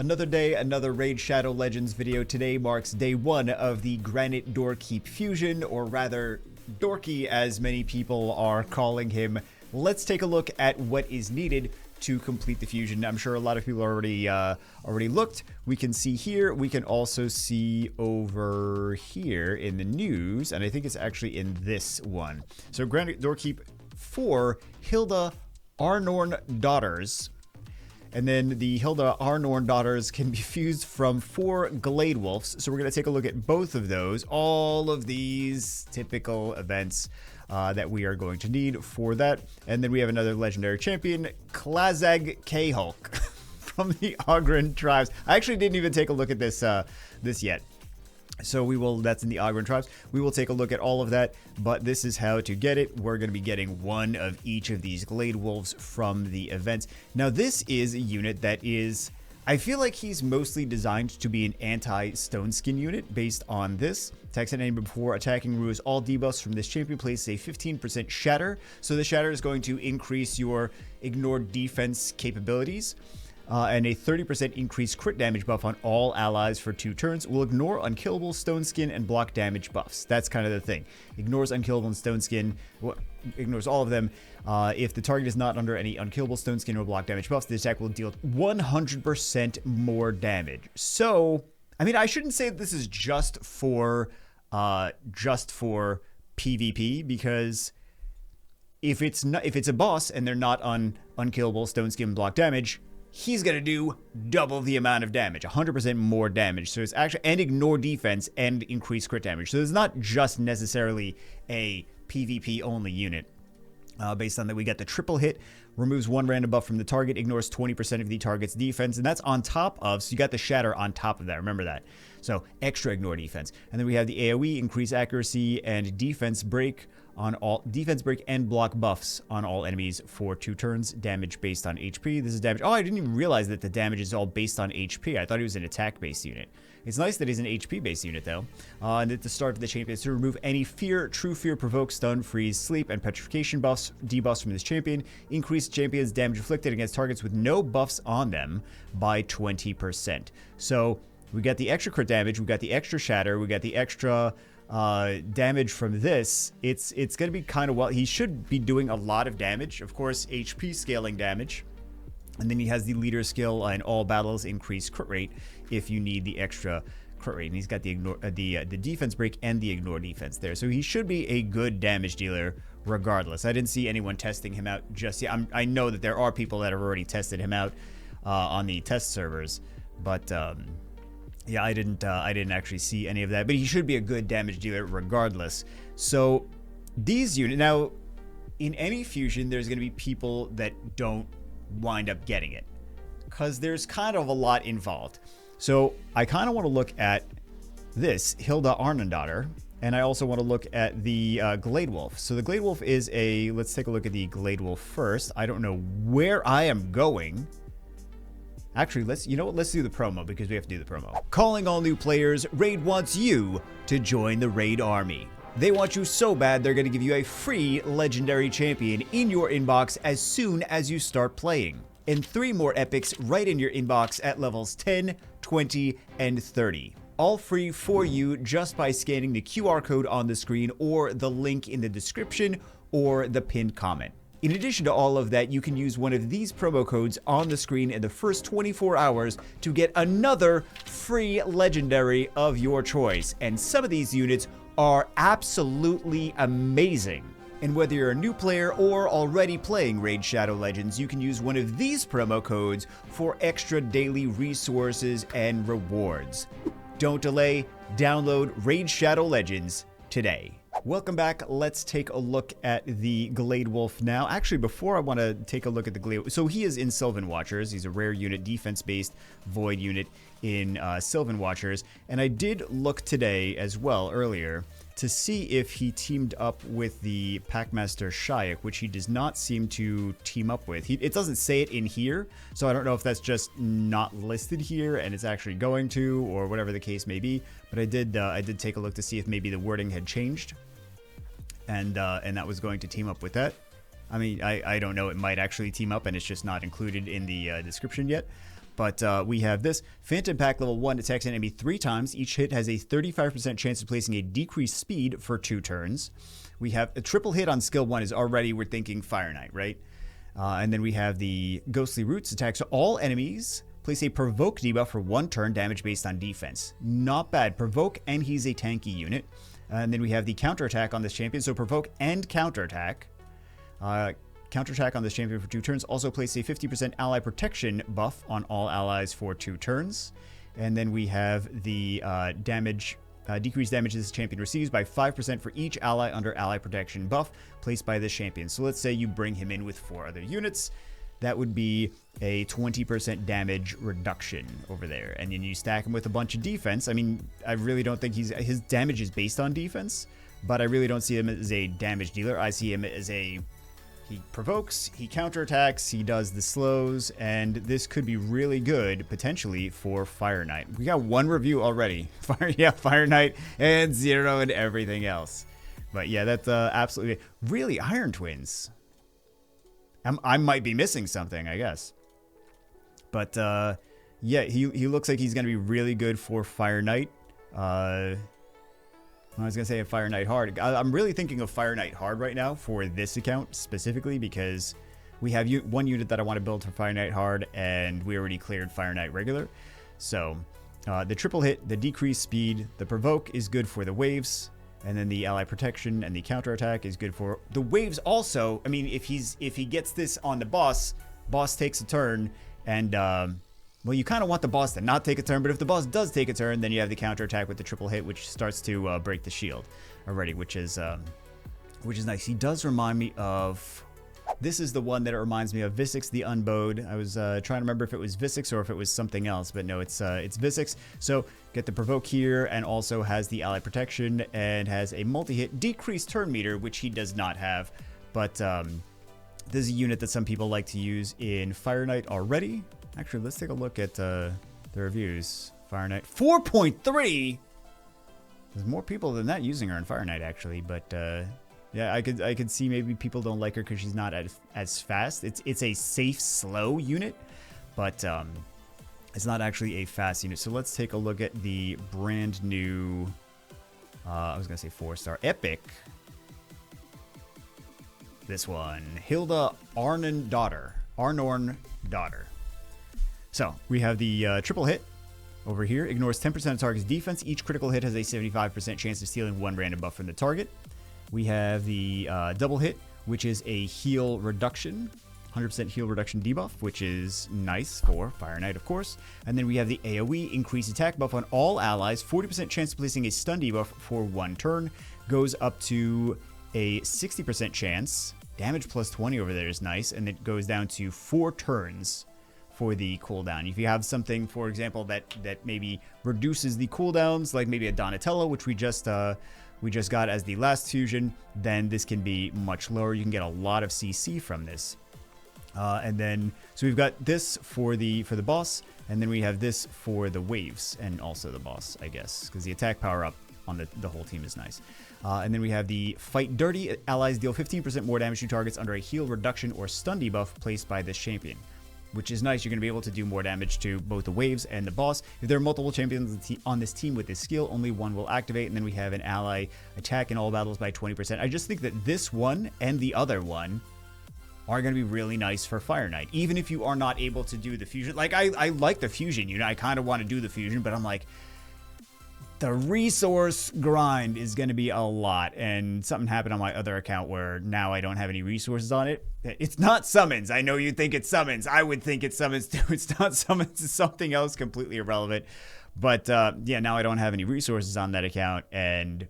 Another day, another Raid Shadow Legends video. Today marks day 1 of the Granite Doorkeep fusion, or rather, Dorky as many people are calling him. Let's take a look at what is needed to complete the fusion. I'm sure a lot of people already looked. We can see here. We can also see over here in the news, and I think it's actually in this one. So Granite Doorkeep 4 Hilda Arnorn daughters. And then the Hilda Arnorn daughters can be fused from 4 Glade Wolves. So we're going to take a look at both of those. All of these typical events that we are going to need for that. And then we have another legendary champion, Klazag K-Hulk from the Ogren tribes. I actually didn't even take a look at this yet. So we will, that's in the Ogren tribes. We will take a look at all of that, but this is how to get it. We're going to be getting one of each of these Glade Wolves from the events. Now this is a unit that is, I feel like he's mostly designed to be an anti-Stone Skin unit based on this. Attacks an enemy before attacking removes all debuffs from this champion, places a 15% shatter. So the shatter is going to increase your ignored defense capabilities. And a 30% increased crit damage buff on all allies for 2 turns. Will ignore unkillable Stone Skin and block damage buffs. That's kind of the thing. Ignores unkillable and Stone Skin. Well, ignores all of them. If the target is not under any unkillable Stone Skin or block damage buffs, the attack will deal 100% more damage. So, I mean, I shouldn't say that this is just for PvP, because if it's a boss and they're not on unkillable Stone Skin block damage, he's going to do double the amount of damage, 100% more damage. So it's actually, and ignore defense and increase crit damage. So it's not just necessarily a PvP only unit. Based on that, we got the triple hit, removes 1 random buff from the target, ignores 20% of the target's defense, and that's on top of, so you got the shatter on top of that, remember that. So extra ignore defense. And then we have the AoE, increase accuracy and defense break on all, defense break and block buffs on all enemies for 2 turns, damage based on HP. This is damage, oh, I didn't even realize that the damage is all based on HP. I thought he was an attack-based unit. It's nice that he's an HP-based unit, though. And at the start of the champion is to remove any fear, true fear, provoke, stun, freeze, sleep, and petrification buffs, debuffs from this champion. Increase champion's damage inflicted against targets with no buffs on them by 20%. So we got the extra crit damage, we got the extra shatter, we got the extra damage from this. It's going to be kind of, well, he should be doing a lot of damage. Of course, HP scaling damage. And then he has the leader skill in all battles, increase crit rate if you need the extra crit rate. And he's got the ignore, the defense break and the ignore defense there. So he should be a good damage dealer regardless. I didn't see anyone testing him out just yet. I know that there are people that have already tested him out on the test servers, but yeah, I didn't actually see any of that. But he should be a good damage dealer regardless. So these units, now in any fusion, there's going to be people that don't wind up getting it because there's kind of a lot involved. So I kind of want to look at this Hilda Arnondaughter, and I also want to look at the Glade Wolf. So the Glade Wolf is a, let's take a look at the Glade Wolf first. I don't know where I am going. Actually, you know what, let's do the promo because we have to do the promo. Calling all new players, Raid wants you to join the Raid army. They want you so bad they're going to give you a free legendary champion in your inbox as soon as you start playing. And 3 more epics right in your inbox at levels 10, 20, and 30. All free for you just by scanning the QR code on the screen or the link in the description or the pinned comment. In addition to all of that, you can use one of these promo codes on the screen in the first 24 hours to get another free legendary of your choice. And some of these units are absolutely amazing. And whether you're a new player or already playing Raid Shadow Legends, you can use one of these promo codes for extra daily resources and rewards. Don't delay, download Raid Shadow Legends today. Welcome back. Let's take a look at the Glade Wolf now. Actually, before I want to take a look at the Glade, so he is in Sylvan Watchers. He's a rare unit, defense-based void unit in Sylvan Watchers. And I did look today as well earlier to see if he teamed up with the Packmaster Shayak, which he does not seem to team up with. It doesn't say it in here, so I don't know if that's just not listed here and it's actually going to, or whatever the case may be. But I did take a look to see if maybe the wording had changed, and that was going to team up with that. I mean, I don't know. It might actually team up, and it's just not included in the description yet. But we have this. Phantom Pack level 1 attacks an enemy 3 times. Each hit has a 35% chance of placing a decreased speed for 2 turns. We have a triple hit on skill 1 is already, we're thinking Fire Knight, right? And then we have the Ghostly Roots. Attacks all enemies. Place a Provoke debuff for 1 turn, damage based on defense. Not bad. Provoke, and he's a tanky unit. And then we have the Counterattack on this champion. So Provoke and Counterattack. Counterattack on this champion for 2 turns. Also place a 50% ally protection buff on all allies for 2 turns. And then we have the decreased damage this champion receives by 5% for each ally under ally protection buff placed by this champion. So let's say you bring him in with 4 other units. That would be a 20% damage reduction over there. And then you stack him with a bunch of defense. I mean, I really don't think his damage is based on defense, but I really don't see him as a damage dealer. I see him as he provokes, he counterattacks, he does the slows, and this could be really good, potentially, for Fire Knight. We got 1 review already. Fire Knight and 0 and everything else. But yeah, that's absolutely... Really, Iron Twins. I might be missing something, I guess. But yeah, he looks like he's going to be really good for Fire Knight. I was going to say a Fire Knight Hard. I'm really thinking of Fire Knight Hard right now for this account specifically because we have 1 unit that I want to build for Fire Knight Hard, and we already cleared Fire Knight Regular. So the triple hit, the decreased speed, the provoke is good for the waves, and then the ally protection and the counterattack is good for the waves also. I mean, if he gets this on the boss takes a turn, and well, you kind of want the boss to not take a turn, but if the boss does take a turn, then you have the counterattack with the triple hit, which starts to break the shield already, which is nice. He does remind me of... This is the one that it reminds me of, Visix the Unbowed. I was trying to remember if it was Visix or if it was something else, but no, it's Visix. So get the provoke here, and also has the ally protection, and has a multi-hit decreased turn meter, which he does not have. But this is a unit that some people like to use in Fire Knight already. Actually, let's take a look at the reviews. Fire Knight 4.3. There's more people than that using her in Fire Knight, actually, but yeah, I could see maybe people don't like her because she's not as fast. It's a safe, slow unit, but it's not actually a fast unit. So let's take a look at the brand new, I was going to say 4-star Epic. This one, Hilda Arnorn daughter. So we have the triple hit over here. Ignores 10% of target's defense. Each critical hit has a 75% chance of stealing 1 random buff from the target. We have the double hit, which is a heal reduction. 100% heal reduction debuff, which is nice for Fire Knight, of course. And then we have the AoE, increased attack buff on all allies. 40% chance of placing a stun debuff for 1 turn. Goes up to a 60% chance. Damage plus 20 over there is nice. And it goes down to 4 turns for the cooldown. If you have something, for example, that maybe reduces the cooldowns, like maybe a Donatello, which we just got as the last fusion, then this can be much lower. You can get a lot of CC from this. And then, so we've got this for the boss, and then we have this for the waves, and also the boss, I guess, because the attack power up on the whole team is nice. And then we have the Fight Dirty. Allies deal 15% more damage to targets under a heal reduction or stun debuff placed by this champion, which is nice. You're going to be able to do more damage to both the waves and the boss. If there are multiple champions on this team with this skill, only one will activate, and then we have an ally attack in all battles by 20%. I just think that this one and the other one are going to be really nice for Fire Knight, even if you are not able to do the fusion. Like, I like the fusion unit. I kind of want to do the fusion, but I'm like, the resource grind is going to be a lot, and something happened on my other account where now I don't have any resources on it. It's not summons. I know you think it's summons. I would think it's summons too. It's not summons. It's something else completely irrelevant. But yeah, now I don't have any resources on that account, and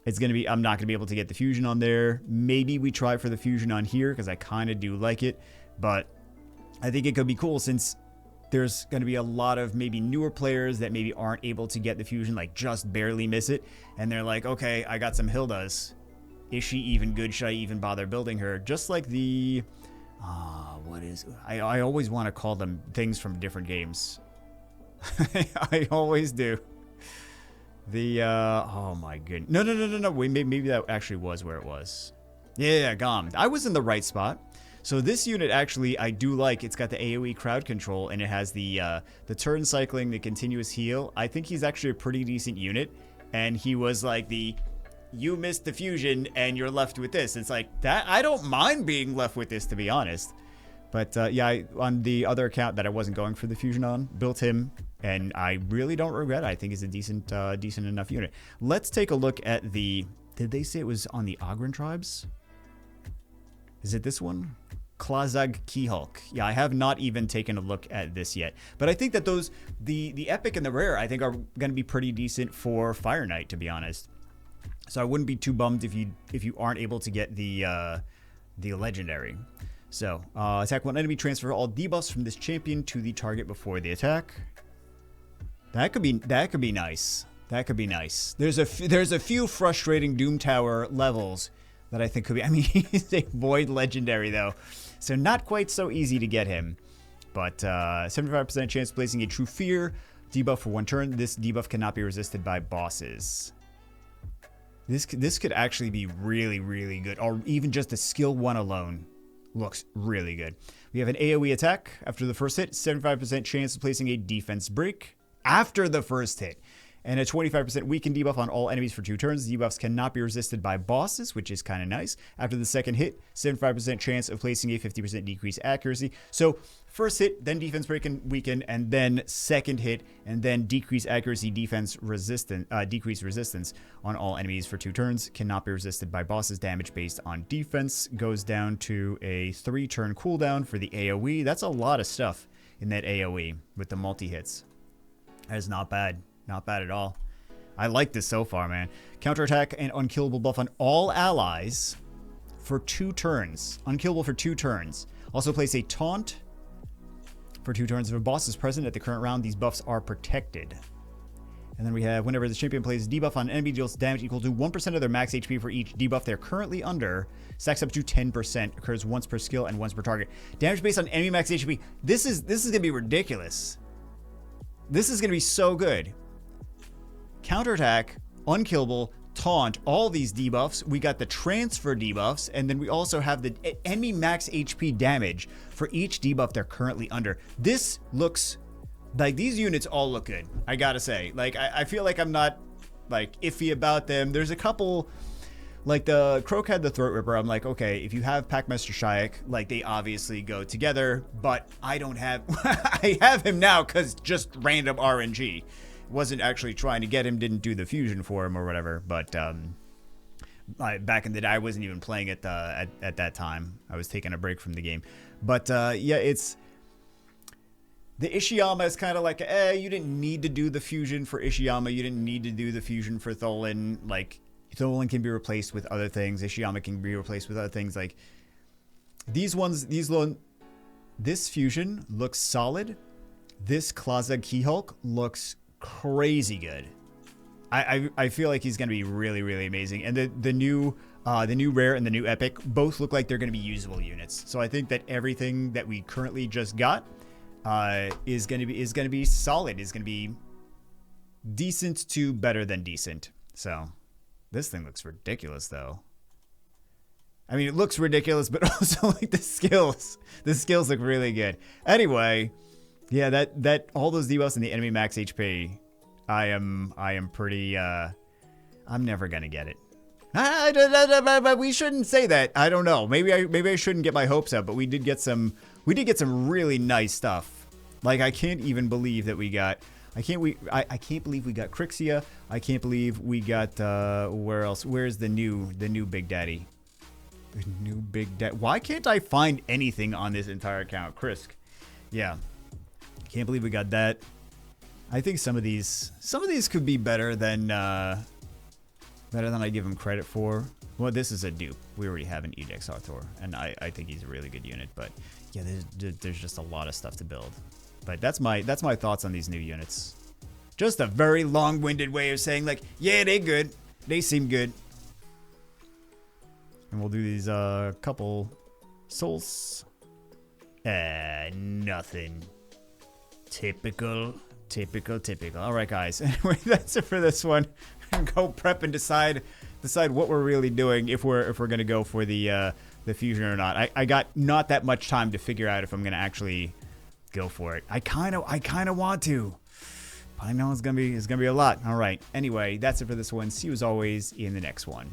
it's going to be, I'm not going to be able to get the fusion on there. Maybe we try for the fusion on here because I kind of do like it, but I think it could be cool since there's going to be a lot of maybe newer players that maybe aren't able to get the fusion, like just barely miss it. And they're like, okay, I got some Hildas. Is she even good? Should I even bother building her? Just like the, what is, I always want to call them things from different games. I always do. The, oh my goodness. No. Wait, maybe that actually was where it was. Yeah, Gom. I was in the right spot. So this unit actually I do like. It's got the AoE crowd control and it has the turn cycling, the continuous heal. I think he's actually a pretty decent unit, and he was like you missed the fusion and you're left with this. It's like that. I don't mind being left with this, to be honest. But yeah, on the other account that I wasn't going for the fusion on, built him, and I really don't regret it. I think he's a decent enough unit. Let's take a look at the. Did they say it was on the Ogren tribes? Is it this one? Klazag Keyhulk. Yeah, I have not even taken a look at this yet. But I think that those, the epic and the rare, I think are going to be pretty decent for Fire Knight, to be honest. So I wouldn't be too bummed if you aren't able to get the legendary. So attack one enemy, transfer all debuffs from this champion to the target before the attack. That could be nice. That could be nice. There's a few frustrating Doom Tower levels that I think could be. I mean, he's a void legendary though, so not quite so easy to get him. But 75% chance of placing a True Fear debuff for 1 turn. This debuff cannot be resisted by bosses. This could actually be really, really good, or even just the skill 1 alone looks really good. We have an AoE attack after the first hit, 75% chance of placing a defense break after the first hit, and a 25% weaken debuff on all enemies for 2 turns. Debuffs cannot be resisted by bosses, which is kind of nice. After the second hit, 75% chance of placing a 50% decrease accuracy. So first hit, then defense break and weaken, and then second hit, and then decrease accuracy, decrease resistance on all enemies for 2 turns. Cannot be resisted by bosses. Damage based on defense goes down to a 3-turn cooldown for the AoE. That's a lot of stuff in that AoE with the multi-hits. That is not bad. Not bad at all. I like this so far, man. Counterattack and unkillable buff on all allies for 2 turns. Unkillable for 2 turns. Also place a taunt for 2 turns. If a boss is present at the current round, these buffs are protected. And then we have whenever the champion plays a debuff on an enemy, deals damage equal to 1% of their max HP for each debuff they're currently under. Stacks up to 10%. Occurs once per skill and once per target. Damage based on enemy max HP. This is going to be ridiculous. This is going to be so good. Counterattack, unkillable, taunt, all these debuffs. We got the transfer debuffs, and then we also have the enemy max HP damage for each debuff they're currently under. This looks like these units all look good, I gotta say. Like, I feel like I'm not like iffy about them. There's a couple, like the Croak had the Throat Ripper. I'm like, okay, if you have Packmaster Shayak, like they obviously go together, but I don't have, I have him now because just random RNG. Wasn't actually trying to get him, didn't do the fusion for him or whatever, but back in the day I wasn't even playing it at that time. I was taking a break from the game. But yeah, it's the Ishiyama is kind of like, you didn't need to do the fusion for Ishiyama, you didn't need to do the fusion for Tholin. Like, Tholin can be replaced with other things, Ishiyama can be replaced with other things. Like these ones, this fusion looks solid. This Klazag Keyhulk looks crazy good. I feel like he's going to be really, really amazing. And the new rare and the new epic both look like they're going to be usable units. So I think that everything that we currently just got is going to be solid. Is going to be decent to better than decent. So this thing looks ridiculous, though. I mean, it looks ridiculous, but also like the skills look really good. Anyway. Yeah, that all those debuffs and the enemy max HP, I am pretty. I'm never gonna get it. But we shouldn't say that. I don't know. Maybe I shouldn't get my hopes up. But we did get some really nice stuff. Like I can't even believe that we got. I can't believe we got Crixia. I can't believe we got where else? Where's the new Big Daddy? The new Big Daddy. Why can't I find anything on this entire account? Krisk. Yeah. Can't believe we got that. I think some of these could be better than I give him credit for. Well, this is a dupe. We already have an Edex Arthur, and I think he's a really good unit. But yeah, there's just a lot of stuff to build. But that's my thoughts on these new units. Just a very long-winded way of saying like, yeah, they good. They seem good. And we'll do these couple souls. Nothing. Typical. All right, guys. Anyway, that's it for this one. Go prep and decide what we're really doing if we're gonna go for the the fusion or not. I got not that much time to figure out if I'm gonna actually go for it. I kind of want to. But I know it's gonna be a lot. All right. Anyway, that's it for this one. See you as always in the next one.